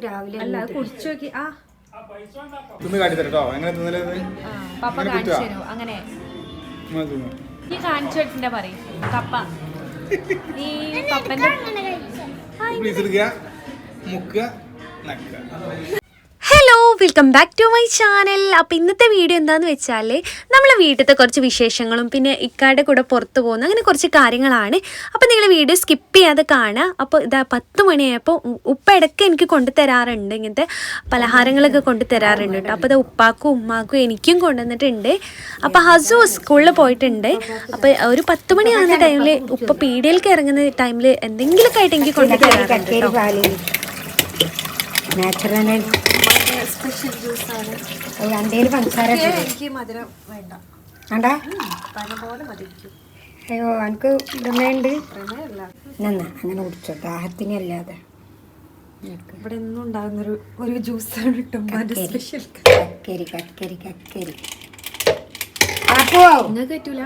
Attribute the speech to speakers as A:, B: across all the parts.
A: രാവിലെ കുടിച്ചു നോക്കി. ആ പപ്പ കാണിച്ചു തരോ? അങ്ങനെ നീ കാണിച്ചു വെച്ചിന്റെ പറയും കപ്പ. നീ പപ്പന്റെ hello, welcome back to my channel. അപ്പോൾ ഇന്നത്തെ വീഡിയോ എന്താണെന്ന് വെച്ചാൽ നമ്മളെ വീട്ടിലത്തെ കുറച്ച് വിശേഷങ്ങളും പിന്നെ ഇക്കായുടെ കൂടെ പുറത്ത് പോകുന്ന അങ്ങനെ കുറച്ച് കാര്യങ്ങളാണ്. അപ്പോൾ നിങ്ങൾ വീഡിയോ സ്കിപ്പ് ചെയ്യാതെ കാണുക. അപ്പോൾ ഇതാ 10 മണിയായപ്പോൾ ഉപ്പ ഇടയ്ക്ക് എനിക്ക് കൊണ്ടുതരാറുണ്ട്, ഇങ്ങനത്തെ പലഹാരങ്ങളൊക്കെ കൊണ്ടുതരാറുണ്ട് കേട്ടോ. അപ്പോൾ ഇത് ഉപ്പാക്കും ഉമ്മാക്കും എനിക്കും കൊണ്ടുവന്നിട്ടുണ്ട്. അപ്പോൾ ഹസു സ്കൂളിൽ പോയിട്ടുണ്ട്. അപ്പോൾ ഒരു 10 മണിയാകുന്ന ടൈമിൽ ഉപ്പ പീടികയിലേക്ക് ഇറങ്ങുന്ന ടൈമിൽ എന്തെങ്കിലുമൊക്കെ ആയിട്ട് എനിക്ക് കൊണ്ടുതരാറുണ്ട് കേട്ടോ.
B: നാച്ചുറൽ
A: സ്പെഷ്യൽ ജ്യൂസാണ്.
B: എനിക്ക്
A: മധുരം വേണ്ട.
B: വേണ്ടാ?
A: പോലെ മതിക്കും.
B: അയ്യോ, എനിക്ക് ഇടമേണ്ട്. അങ്ങനെ കുടിച്ചോ, ദാഹത്തിനല്ലാതെ.
A: ഇവിടെ എന്നും ഉണ്ടാകുന്നൊരു ജ്യൂസാണ് കിട്ടും. സ്പെഷ്യൽ
B: കക്കരി.
A: നിങ്ങൾക്ക് പറ്റൂല?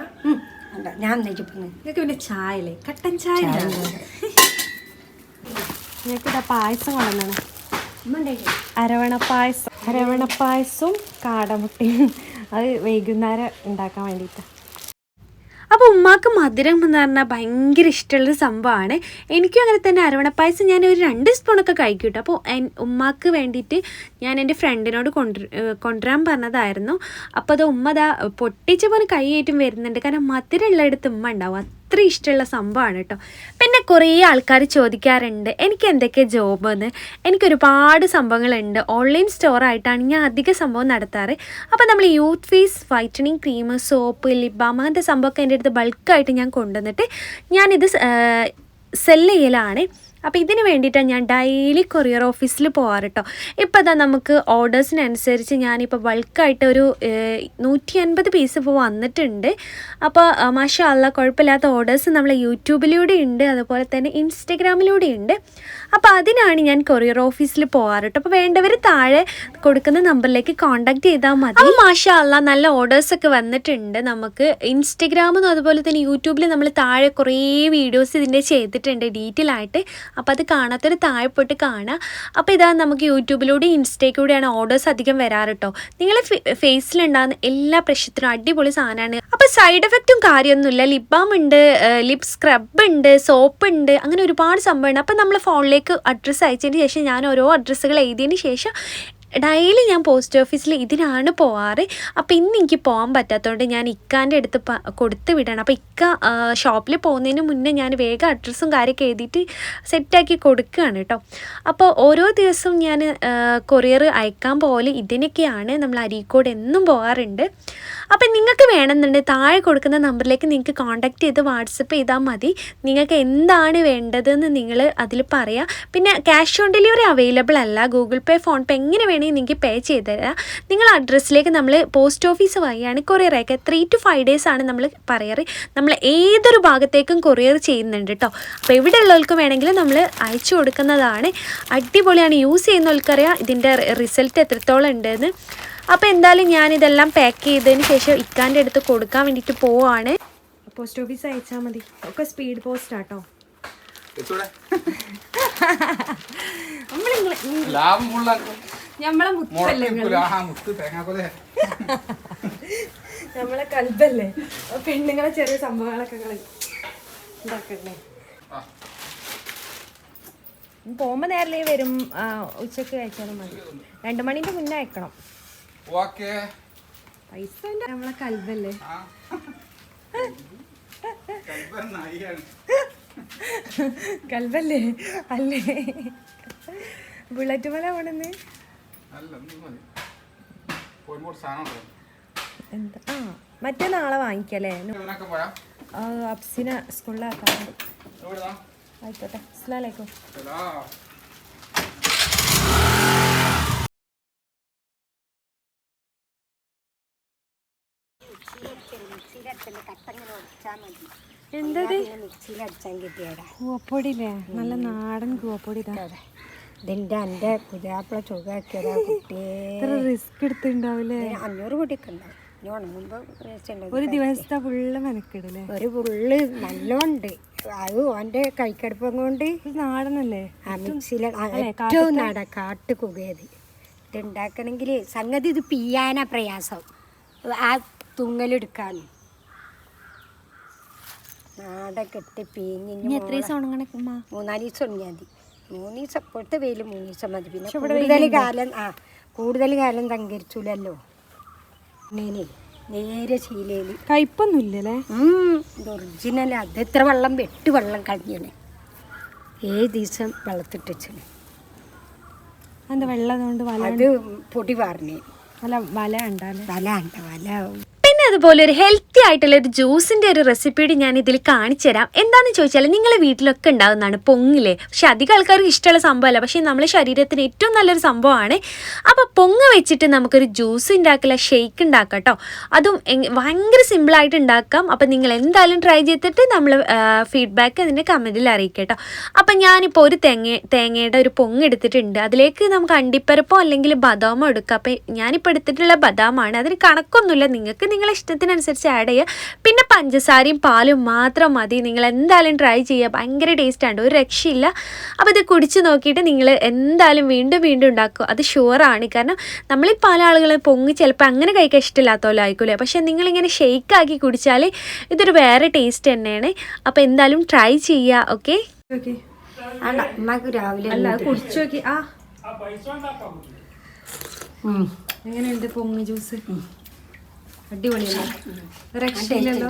B: ഞാൻ
A: നിങ്ങൾക്ക് പിന്നെ ചായ അല്ലേ, കട്ടൻ ചായ. ഞങ്ങൾക്കിതാ പായസം കൊണ്ടുവന്നാണ്. അരവണ പായസവും കാടമുട്ടയും. അത് വൈകുന്നേരം ഉണ്ടാക്കാൻ വേണ്ടിയിട്ട്. അപ്പോൾ ഉമ്മാക്ക് മധുരം എന്ന് പറഞ്ഞാൽ ഭയങ്കര ഇഷ്ടമുള്ളൊരു സംഭവമാണ്. എനിക്കും അങ്ങനെ തന്നെ. അരവണപ്പായസം ഞാൻ ഒരു 2 സ്പൂണൊക്കെ കഴിക്കും കേട്ടോ. അപ്പോൾ ഉമ്മാക്ക് വേണ്ടിയിട്ട് ഞാൻ എൻ്റെ ഫ്രണ്ടിനോട് കൊണ്ടുവരാൻ പറഞ്ഞതായിരുന്നു. അപ്പോൾ അത് ഉമ്മ അതാ പൊട്ടിച്ച പോലെ കൈയായിട്ടും വരുന്നുണ്ട്. കാരണം മധുരമുള്ളിടത്ത് ഉമ്മ ഉണ്ടാവും. അത്ര ഇഷ്ടമുള്ള സംഭവമാണ് കേട്ടോ. പിന്നെ കുറേ ആൾക്കാർ ചോദിക്കാറുണ്ട് എനിക്ക് എന്തൊക്കെ ജോബ് എന്ന്. എനിക്കൊരുപാട് സംഭവങ്ങളുണ്ട്. ഓൺലൈൻ സ്റ്റോറായിട്ടാണ് ഞാൻ അധിക സംഭവം നടത്താറ്. അപ്പോൾ നമ്മൾ youth face whitening cream, soap, lip balm അങ്ങനത്തെ സംഭവമൊക്കെ എൻ്റെ അടുത്ത് ബൾക്കായിട്ട് ഞാൻ കൊണ്ടുവന്നിട്ട് ഞാനിത് സെല്ല് ചെയ്യലാണ്. അപ്പോൾ ഇതിന് വേണ്ടിയിട്ടാണ് ഞാൻ ഡെയിലി കൊറിയർ ഓഫീസിൽ പോകാറ് കേട്ടോ. ഇപ്പോൾ അതാ നമുക്ക് ഓർഡേഴ്സിനനുസരിച്ച് ഞാനിപ്പോൾ ബൾക്കായിട്ട് ഒരു 150 പീസ് ഇപ്പോൾ വന്നിട്ടുണ്ട്. അപ്പോൾ മാഷാ അല്ലാ കുഴപ്പമില്ലാത്ത ഓർഡേഴ്സ് നമ്മളെ യൂട്യൂബിലൂടെ ഉണ്ട്, അതുപോലെ തന്നെ ഇൻസ്റ്റഗ്രാമിലൂടെ ഉണ്ട്. അപ്പോൾ അതിനാണ് ഞാൻ കൊറിയർ ഓഫീസിൽ പോകാറ് കേട്ടോ. അപ്പോൾ വേണ്ടവർ താഴെ കൊടുക്കുന്ന നമ്പറിലേക്ക് കോൺടാക്ട് ചെയ്താൽ മതി. അപ്പോൾ മാഷാ അല്ലാ നല്ല ഓർഡേഴ്സൊക്കെ വന്നിട്ടുണ്ട്. നമുക്ക് ഇൻസ്റ്റഗ്രാമെന്നും അതുപോലെ തന്നെ യൂട്യൂബിൽ നമ്മൾ താഴെ കുറേ വീഡിയോസ് ഇതിൻ്റെ ചെയ്തിട്ടുണ്ട് ഡീറ്റെയിൽ ആയിട്ട്. അപ്പോൾ അത് കാണാത്തൊരു താഴെ പോയിട്ട് കാണുക. അപ്പോൾ ഇതാ നമുക്ക് യൂട്യൂബിലൂടെ ഇൻസ്റ്റയ്ക്കൂടെയാണ് ഓർഡേഴ്സ് അധികം വരാറ് കേട്ടോ. നിങ്ങളെ ഫേസിലുണ്ടാകുന്ന എല്ലാ പ്രശ്നത്തിനും അടിപൊളി സാധനമാണ്. അപ്പോൾ സൈഡ് എഫക്റ്റും കാര്യമൊന്നുമില്ല. ലിപ് ബാം ഉണ്ട്, ലിപ് സ്ക്രബ് ഉണ്ട്, സോപ്പ് ഉണ്ട്, അങ്ങനെ ഒരുപാട് സംഭവമുണ്ട്. അപ്പോൾ നമ്മൾ ഫോണിലേക്ക് അഡ്രസ്സ് അയച്ചതിന് ശേഷം ഞാൻ ഓരോ അഡ്രസ്സുകൾ എഴുതിയതിന് ശേഷം ഡെയിലി ഞാൻ പോസ്റ്റ് ഓഫീസിൽ ഇതിനാണ് പോവാറ്. അപ്പോൾ ഇന്ന് എനിക്ക് പോകാൻ പറ്റാത്തതുകൊണ്ട് ഞാൻ ഇക്കാൻ്റെ അടുത്ത് കൊടുത്ത് വിടണം. അപ്പോൾ ഇക്ക ഷോപ്പിൽ പോകുന്നതിന് മുന്നേ ഞാൻ വേഗം അഡ്രസ്സും കാര്യമൊക്കെ എഴുതിയിട്ട് സെറ്റാക്കി കൊടുക്കുകയാണ് കേട്ടോ. അപ്പോൾ ഓരോ ദിവസവും ഞാൻ കൊറിയർ അയക്കാൻ പോലെ ഇതിനൊക്കെയാണ്. നമ്മൾ അരീക്കോട് എന്നും പോകാറുണ്ട്. അപ്പം നിങ്ങൾക്ക് വേണമെന്നുണ്ടെങ്കിൽ താഴെ കൊടുക്കുന്ന നമ്പറിലേക്ക് നിങ്ങൾക്ക് കോൺടാക്ട് ചെയ്ത് വാട്സപ്പ് ചെയ്താൽ മതി. നിങ്ങൾക്ക് എന്താണ് വേണ്ടതെന്ന് നിങ്ങൾ അതിൽ പറയാം. പിന്നെ ക്യാഷ് ഓൺ ഡെലിവറി അവൈലബിൾ അല്ല. ഗൂഗിൾ പേ, ഫോൺ പേ എങ്ങനെ വേണമെങ്കിൽ നിങ്ങൾക്ക് പേ ചെയ്ത് തരാം. നിങ്ങൾ അഡ്രസ്സിലേക്ക് നമ്മൾ പോസ്റ്റ് ഓഫീസ് വഴിയാണ് കൊറിയർ അയക്കുക. 3 to 5 days ആണ് നമ്മൾ പറയാറ്. നമ്മൾ ഏതൊരു ഭാഗത്തേക്കും കൊറിയർ ചെയ്യുന്നുണ്ട് കേട്ടോ. അപ്പോൾ എവിടെ ഉള്ളവർക്ക് വേണമെങ്കിലും നമ്മൾ അയച്ചു കൊടുക്കുന്നതാണ്. അടിപൊളിയാണ്. യൂസ് ചെയ്യുന്നവർക്കറിയാം ഇതിൻ്റെ റിസൾട്ട് എത്രത്തോളം ഉണ്ടെന്ന്. അപ്പോൾ എന്തായാലും ഞാനിതെല്ലാം പാക്ക് ചെയ്തതിന് ശേഷം ഇക്കാൻ്റെ അടുത്ത് കൊടുക്കാൻ വേണ്ടിയിട്ട് പോവാണ്. പോസ്റ്റ് ഓഫീസ് അയച്ചാൽ മതി. ഒക്കെ സ്പീഡ് പോസ്റ്റ് ആട്ടോ. നമ്മളെ മുത്തല്ലേ, നമ്മളെ കൽബല്ലേ. പെണ്ണുങ്ങളെ ചെറിയ സംഭവങ്ങളൊക്കെ ഉണ്ടാക്കണ്ടേ. പോകുമ്പോ നേരത്തെ വരും. ഉച്ചക്ക് കഴിച്ചാലും മതി. 2 മണിന്റെ മുന്നേ അയക്കണം. പൈസ നമ്മളെ കൽബല്ലേ. കൽബല്ലേ അല്ലേ? ബുള്ളറ്റ് പോലെ അവിടെന്ന് എന്താ മറ്റേ നാളെ വാങ്ങിക്കല്ലേ. അപ്സിനെ സ്കൂളിലാക്കാറുണ്ട്. ആയിക്കോട്ടെ. അസ്സലാമലൈക്കും. എന്തത് കൂവപ്പൊടിയില്ലേ? നല്ല നാടൻ കൂവപ്പൊടി.
B: ഇതിൻ്റെ എൻ്റെ പുതിയാപ്പിള ചുകാക്കിയതാ കുട്ടിയെ.
A: റിസ്ക് എടുത്തിട്ടുണ്ടാവില്ലേ?
B: 500 പൊടിയൊക്കെ ഉണ്ടാവും.
A: ഒരു ദിവസത്തെ ഫുള്ള് മെനക്കിടല്ലേ?
B: ഒരു ഫുള്ള് നല്ലോണ്ട്. അത് ഓൻ്റെ കൈക്കടുപ്പം കൊണ്ട്
A: നാടനല്ലേ
B: ആ മിക്സിയിൽ ഏറ്റവും കാട്ട് കുകയത് ഇതുണ്ടാക്കണമെങ്കിൽ സംഗതി ഇത് പിയാനാ പ്രയാസം ആ തുങ്ങലെടുക്കാൻ നാടൊക്കെ ഇട്ട് പിഴിഞ്ഞ്
A: എത്ര ദിവസം ഉണങ്ങണേ
B: 3-4 ദിവസം ഉണങ്ങിയാൽ മതി 3 ദിവസം ഇപ്പോഴത്തെ വെയിൽ 3 ദിവസം മതി പിന്നെ കൂടുതൽ കാലം തങ്കരിച്ചില്ലല്ലോ നേരെ ശീലയിൽ
A: കയ്പൊന്നുമില്ലല്ലേ
B: ഇത് ഒറിജിനൽ അത് എത്ര വെള്ളം 8 വെള്ളം കഴിഞ്ഞേ 7 ദിവസം വെള്ളത്തിട്ട് വെച്ചത്
A: എന്താ വെള്ളം കൊണ്ട്
B: അത് പൊടി പാർന്നേ
A: അല്ല വല ഉണ്ടല്ലേ
B: വല
A: പിന്നെ അതുപോലെ ഒരു ഹെൽത്തി ആയിട്ടുള്ള ഒരു ജ്യൂസിൻ്റെ ഒരു റെസിപ്പിയുടെ ഞാൻ ഇതിൽ കാണിച്ചു തരാം. എന്താണെന്ന് ചോദിച്ചാൽ നിങ്ങളെ വീട്ടിലൊക്കെ ഉണ്ടാകുന്നതാണ് പൊങ്ങില്ലേ. പക്ഷെ അധികം ആൾക്കാർക്ക് ഇഷ്ടമുള്ള സംഭവമല്ല, പക്ഷേ നമ്മുടെ ശരീരത്തിന് ഏറ്റവും നല്ലൊരു സംഭവമാണ്. അപ്പോൾ പൊങ്ങ് വെച്ചിട്ട് നമുക്കൊരു ജ്യൂസ് ഉണ്ടാക്കില്ല, ഷെയ്ക്ക് ഉണ്ടാക്കാം കേട്ടോ. അതും ഭയങ്കര സിമ്പിളായിട്ട് ഉണ്ടാക്കാം. അപ്പോൾ നിങ്ങൾ എന്തായാലും ട്രൈ ചെയ്തിട്ട് നമ്മൾ ഫീഡ്ബാക്ക് അതിൻ്റെ കമൻറ്റിൽ അറിയിക്കാം കേട്ടോ. അപ്പം ഞാനിപ്പോൾ ഒരു തേങ്ങയുടെ ഒരു പൊങ്ങ് എടുത്തിട്ടുണ്ട്. അതിലേക്ക് നമുക്ക് അണ്ടിപ്പരിപ്പോ അല്ലെങ്കിൽ ബദാമോ എടുക്കാം. അപ്പോൾ ഞാനിപ്പോൾ എടുത്തിട്ടുള്ള ബദാമാണ്. അതിന് കണക്കൊന്നുമില്ല, നിങ്ങൾക്ക് നിങ്ങളെ ഇഷ്ടത്തിനനുസരിച്ച് ആഡ് ചെയ്യുക. പിന്നെ പഞ്ചസാരയും പാലും മാത്രം മതി. നിങ്ങൾ എന്തായാലും ട്രൈ ചെയ്യുക, ഭയങ്കര ടേസ്റ്റാണ്, ഒരു രക്ഷയില്ല. അപ്പോൾ ഇത് കുടിച്ച് നോക്കിയിട്ട് നിങ്ങൾ എന്തായാലും വീണ്ടും വീണ്ടും ഉണ്ടാക്കും, അത് ഷുവറാണ്. കാരണം നമ്മളീ പല ആളുകളെ പൊങ്ങി ചിലപ്പോൾ അങ്ങനെ കഴിക്കാൻ ഇഷ്ടമില്ലാത്തല്ലോ ആയിക്കൂലേ. പക്ഷേ നിങ്ങളിങ്ങനെ ഷെയ്ക്കാക്കി കുടിച്ചാൽ ഇതൊരു വേറെ ടേസ്റ്റ് തന്നെയാണ്. അപ്പോൾ എന്തായാലും ട്രൈ ചെയ്യുക. ഓക്കെ
B: രാവിലെ
A: അല്ല കുടിച്ചു നോക്കി. എങ്ങനെയുണ്ട് പൊങ്ങ് ജ്യൂസ്? അടിപൊളിയല്ലേ, രക്ഷയില്ലല്ലോ,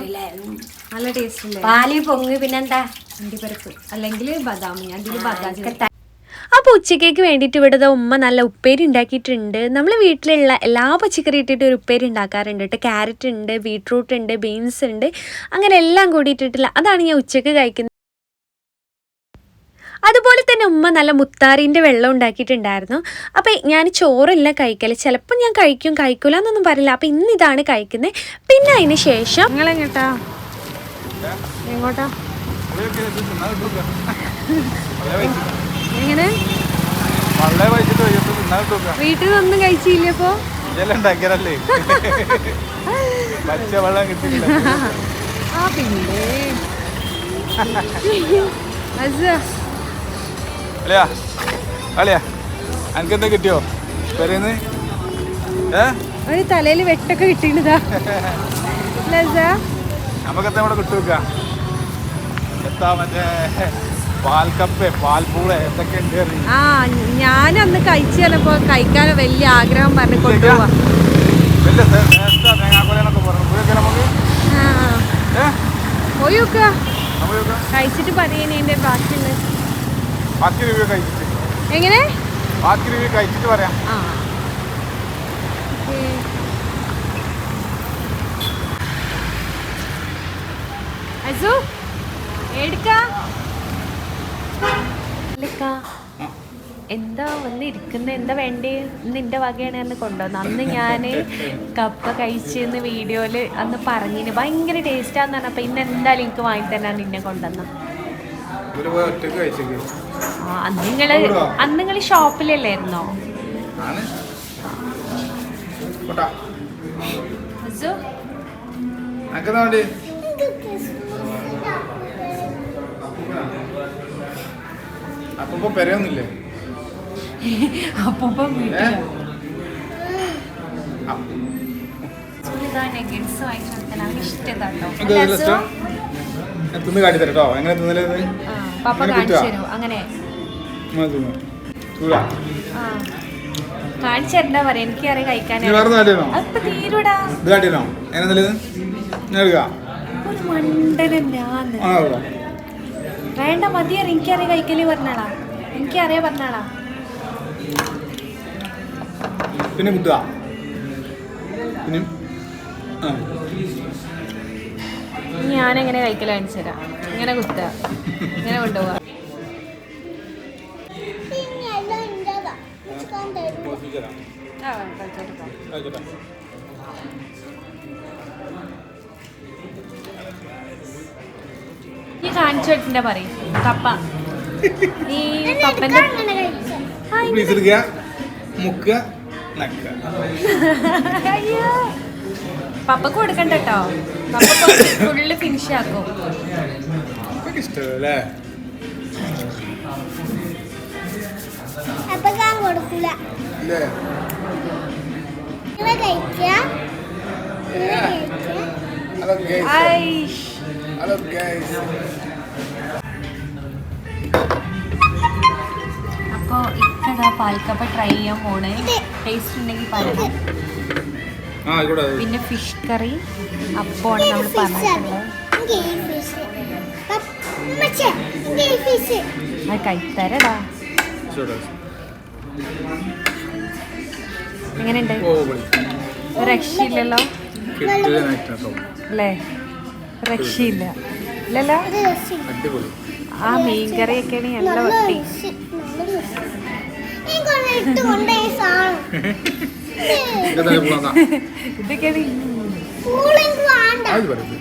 A: നല്ല ടേസ്റ്റ് ഇല്ലേ.
B: പാല് പൊങ്ങ് പിന്നെന്താ
A: അണ്ടിപ്പരിപ്പ് അല്ലെങ്കിൽ ബദാം. ഞാൻ ഇതിൽ ബദാം. അപ്പോൾ ഉച്ചക്കേക്ക് വേണ്ടിയിട്ട് ഇവിടെ ഉമ്മ നല്ല ഉപ്പേരി ഉണ്ടാക്കിയിട്ടുണ്ട്. നമ്മൾ വീട്ടിലുള്ള എല്ലാ പച്ചക്കറി ഇട്ടിട്ട് ഒരു ഉപ്പേരി ഉണ്ടാക്കാറുണ്ട് കേട്ടോ. ക്യാരറ്റ് ഉണ്ട്, ബീട്രൂട്ട് ഉണ്ട്, ബീൻസ് ഉണ്ട്, അങ്ങനെ എല്ലാം കൂടി ഇട്ടിട്ടില്ല. അതാണ് ഞാൻ ഉച്ചക്ക് കഴിക്കുന്നത്. അതുപോലെ തന്നെ ഉമ്മ നല്ല മുത്താറിൻ്റെ വെള്ളം ഉണ്ടാക്കിയിട്ടുണ്ടായിരുന്നു. അപ്പോൾ ഞാൻ ചോറെല്ലാം കഴിക്കൽ, ചിലപ്പോൾ ഞാൻ കഴിക്കൂല എന്നൊന്നും പറയില്ല. അപ്പോൾ ഇന്ന് ഇതാണ് കഴിക്കുന്നത്. പിന്നെ അതിന് ശേഷം നിങ്ങളെങ്ങോട്ടാ എങ്ങനെ വീട്ടിൽ നിന്നൊന്നും കഴിച്ചില്ല? അപ്പോൾ
C: അനക്കെന്താ കിട്ടിയോ പെരേന്ന്?
A: ഒരു തലയിൽ വെട്ടൊക്കെ കിട്ടിയിട്ടാ
C: നമുക്കെന്താ ഇവിടെ കിട്ടുക? എത്താ മറ്റേ പാൽക്കപ്പ്, പാൽപ്പൂള എന്തൊക്കെ ഉണ്ട്.
A: ഞാനന്ന് കഴിച്ചു തന്നപ്പോ കഴിക്കാൻ വലിയ ആഗ്രഹം പറഞ്ഞു കൊണ്ടുപോവാ.
C: തേങ്ങാക്കൊലൊക്കെ പറഞ്ഞു നമുക്ക്
A: പോയി നോക്കുക, കഴിച്ചിട്ട് പറയുന്നതിന്റെ
C: ബാക്കി റിവ്യൂ കഴിച്ചിട്ട്
A: എങ്ങനെ
C: ബാക്കി റിവ്യൂ കഴിച്ചിട്ട് പറയാം. എന്താ വന്നിരിക്കുന്ന, എന്താ വേണ്ടേ? നിന്റെ വകയാണ് എന്ന് കൊണ്ടുവന്നു. അന്ന് ഞാൻ കപ്പ കഴിച്ചെന്ന് വീഡിയോയിൽ അന്ന് പറഞ്ഞിന് ഭയങ്കര ടേസ്റ്റാന്ന് പറഞ്ഞപ്പോൾ ഇന്ന് എന്തായാലും എനിക്ക് വാങ്ങി തരാൻ നിന്നെ കൊണ്ടുവന്ന. അന്ന് നിങ്ങൾ ഷോപ്പിലല്ലായിരുന്നോ? അപ്പൊ പെരയൊന്നുമില്ലേ?
A: അപ്പം
C: തിന്ന് കാട്ടി തരട്ടോ. എങ്ങനെ തിന്നല്?
A: പപ്പ കാണിച്ചു തരൂ. അങ്ങനെ കാണിച്ചു തരണ്ടാ പറയാ, എനിക്കറിയാം കഴിക്കാനോ. അപ്പൊ തീരൂടാ. ഒരു മണ്ടനാന്ന് വേണ്ട മതിയറിയ, എനിക്കറിയാം കഴിക്കല് പറഞ്ഞാളാ, എനിക്കറിയാ പറഞ്ഞാളാ.
C: പിന്നെ കുത്തുക,
A: ഞാനെങ്ങനെ കഴിക്കല കാണിച്ചു തരാം. ഇങ്ങനെ കുത്തുക, ഇങ്ങനെ കൊണ്ടുപോവാ. ഈ കാണിച്ചു വെച്ചിന്റെ പറയും കപ്പ. ഈ പപ്പന്റെ അയ്യോ പപ്പക്ക് കൊടുക്കണ്ട കേട്ടോ, പപ്പ ഫുള്ള് ഫിനിഷ് ആക്കും.
D: ഇഷ്ടമല്ലേ?
B: അപ്പൊ ഞാൻ കൊടുക്കൂല.
D: ഇല്ലേ?
B: ഇവ കഴിക്കുക.
D: Hello guys.
C: Aish.
D: Hello guys.
C: അപ്പോൾ ഇക്കതാ പാൽക്കപ്പ ട്രൈ ചെയ്യാൻ പോണേ. ടേസ്റ്റ് ഉണ്ടെങ്കിൽ പറയണം.
D: ആ ഇവിടെ
C: പിന്നെ ഫിഷ് കറി അപ്പമാണ് നമ്മൾ പറഞ്ഞിട്ടുള്ളത്. അത് കഴിത്തരടാ. എങ്ങനെയുണ്ട്? ഒരു രക്ഷയില്ലല്ലോ അല്ലേ? രക്ഷയില്ല ഇല്ലല്ലോ.
D: അടിപൊളി.
C: ആ മീൻകറിയൊക്കെയാണ് നല്ല വട്ടി.
D: ഇതൊക്കെ
C: ഇതൊക്കെയാണ്
D: അത്